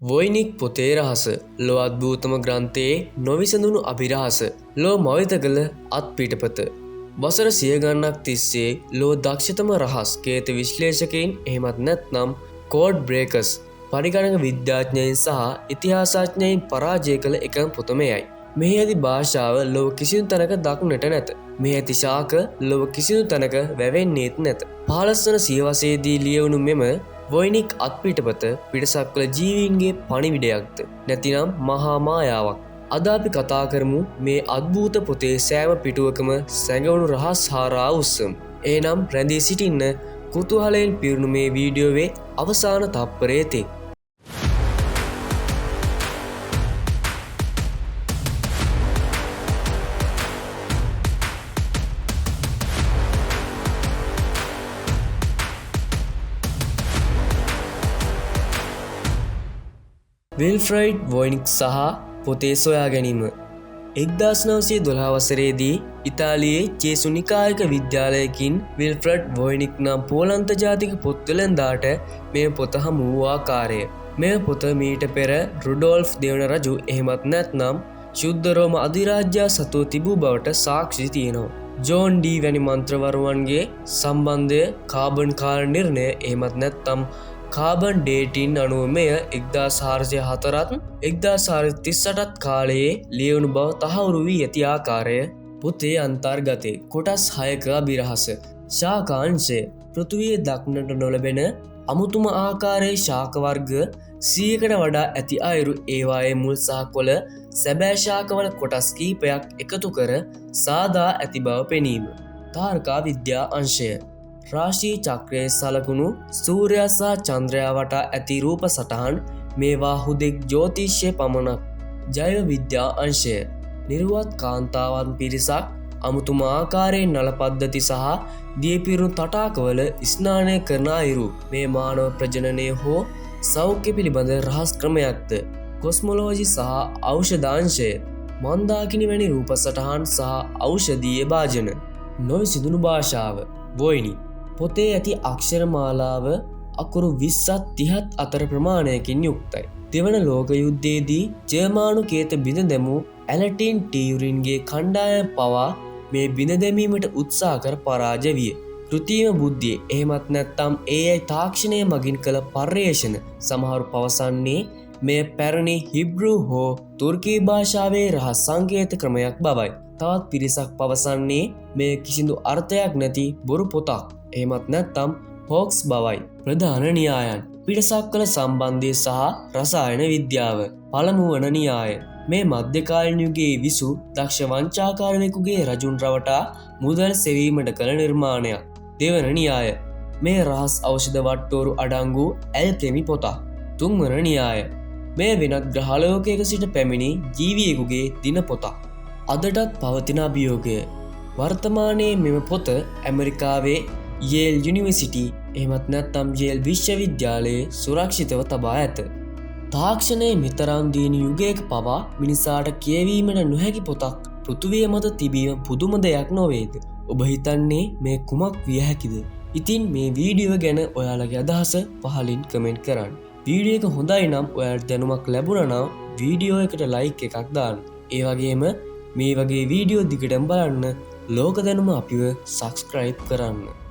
වොයිනික් පොතේ රහස ලොව අද්භූතම ග්‍රන්ථයේ නොවිසඳුණු අභිරහස ලෝ මවිත කළ අත්පිටපත වසර සිය ගණනක් තිස්සේ ලෝ දක්ෂතම රහස් කේත විශ්ලේෂකයින් එහෙමත් නැත්නම් කෝඩ් බ්‍රේකස් පරිගණක විද්‍යාඥයන් සහ ඉතිහාසඥයන් පරාජය කළ එකම පොතමයයි. මෙහි ඇති භාෂාව ලොව කිසිදු තැනක දක්නට නැත. මෙහි ඇති ශාක ලොව කිසිදු තැනක වැවෙන්නේත් නැත. 15 වන සියවසේදී ලියවුණු මෙම වොයිනික් අත්පිටපත පිටසක් කළ ජීවීන්ගේ පණිවිඩයක්ද නැතිනම් මහා මායාවක්. අද අපි කතා කරමු මේ අද්භූත පොතේ සෑම පිටුවකම සැඟවුණු රහස් හා උත්සම්. එනම් රැඳී සිටින්න කුතුහලයෙන් පිරුණු මේ වීඩියෝවේ අවසාන තප්පරයේ තෙක්. විල්ෆ්‍රයිඩ් වොයිනික් සහ පොතේ සොයා ගැනීම 1912 වසරේදී ඉතාලියේ ජේසු නිකායක විද්‍යාලයකින් විල්ෆ්‍රඩ් වොයිනික් නම් පෝලන්ත ජාතික පොත්වෙළඳාට මේ පොත හමු වූ ආකාරය. මේ පොත මීට පෙර රුඩෝල්ෆ් දෙවන රජු එහෙමත් නැත්නම් ශුද්ධ රෝම අධිරාජ්‍යයා සතුව තිබූ බවට සාක්ෂි තියෙනවා. ජෝන් ඩී වැනි මන්ත්‍රවරුවන්ගේ සම්බන්ධය කාබන් කාල නිර්ණය එහෙමත් නැත්නම් කාබන් ඩේටින් අනුව මෙය 1404ත් 1438ත් කාලයේ ලියවුණු බව තහවුරු වී ඇති ආකාරය පොතේ අන්තර්ගතයේ කොටස් 6ක අභිරහස ශාකාංශය පෘථිවියේ දක්නට නොලැබෙන අමුතුම ආකාරයේ ශාක වර්ග 100කට වඩා ඇති අයුරු ඒවායේ මුල් සහ කොළ සැබෑ ශාකවල කොටස් කීපයක් එකතු කර සාදා ඇති බව පෙනීම. තාරකා විද්‍යා අංශය රාශී චක්‍රයේ සලකුණු සූර්යයා සහ චන්ද්‍රයා වටා ඇති රූප සටහන් මේවා හුදෙක් ජ්‍යොතිෂය පමණක්. ජෛව විද්‍යා අංශය නිර්වත් කාන්තාවන් පිරිසක් අමුතුම ආකාරයේ නල පද්ධති සහ දියපිරුණු තටාකවල ස්නානය කරන අයුරු මේ මානව ප්‍රජනනය හෝ සෞඛ්‍ය පිළිබඳ රහස් ක්‍රමයක්ද. කොස්මොලෝජි සහ ඖෂධාංශය මන්දාකිනි වැනි රූප සටහන් සහ ඖෂධීය භාජන. නොවිසඳුණු භාෂාව වොයිනි පොතේ ඇති අක්ෂර මාලාව අකුරු 20ත් 30ත් අතර ප්‍රමාණයකින් යුක්තයි. දෙවන ලෝක යුද්ධයේදී ජර්මානු කේත බිඳ දැමූ ඇලටින් ටියුරින්ගේ කණ්ඩායම පවා මේ බිඳ දැමීමට උත්සාහ කර පරාජය විය. කෘත්‍රිම බුද්ධිය එහෙමත් නැත්නම් AI තාක්ෂණය මගින් කළ පර්යේෂණ සමහරු පවසන්නේ මේ පැරණි හිබ්රු හෝ තුර්කී භාෂාවේ රහස් සංකේත ක්‍රමයක් බවයි. තවත් පිරිසක් පවසන්නේ මේ කිසිදු අර්ථයක් නැති බොරු පොතක් එහෙමත් නැත්නම් හොක්ස් බවයි. ප්‍රධාන න්‍යායන් පිටසක් කළ සම්බන්ධය සහ රසායන විද්‍යාව. පළමු වන න්‍යාය මේ මධ්‍යකාලීන යුගයේ විසු දක්ෂ වංචාකාරයෙකුගේ රජුන් රවටා මුදල් සෙවීමට කළ නිර්මාණයක්. දෙවන න්‍යාය මේ රහස් ඖෂධ වට්ටෝරු අඩංගු ඇල්කෙමි පොතක්. තුන්වන න්‍යාය මේ වෙනත් ග්‍රහලෝකයක සිට පැමිණි ජීවියෙකුගේ දින පොතක්. අදටත් පවතින අභියෝගය වර්තමානයේ මෙම පොත ඇමරිකාවේ යේල් යුනිවර්සිටි එහෙමත් නැත්නම් යේල් විශ්වවිද්‍යාලයේ සුරක්ෂිතව තබා ඇත. තාක්ෂණයේ මෙතරම් දියුණු යුගයක පවා මිනිසාට කියවීමට නොහැකි පොතක් පෘථිවිය මත තිබීම පුදුම දෙයක් නොවේද? ඔබ හිතන්නේ මේ කුමක් විය හැකිද? ඉතින් මේ වීඩියෝ ගැන ඔයාලගේ අදහස පහලින් කමෙන්ට් කරන්න. වීඩියෝ එක හොඳයි නම් ඔයාලට දැනුමක් ලැබුණා නම් වීඩියෝ එකට ලයික් එකක් දාන්න. ඒ වගේම මේ වගේ වීඩියෝ දිගටම බලන්න ලෝක දැනුම අපිව සබ්ස්ක්‍රයිබ් කරන්න.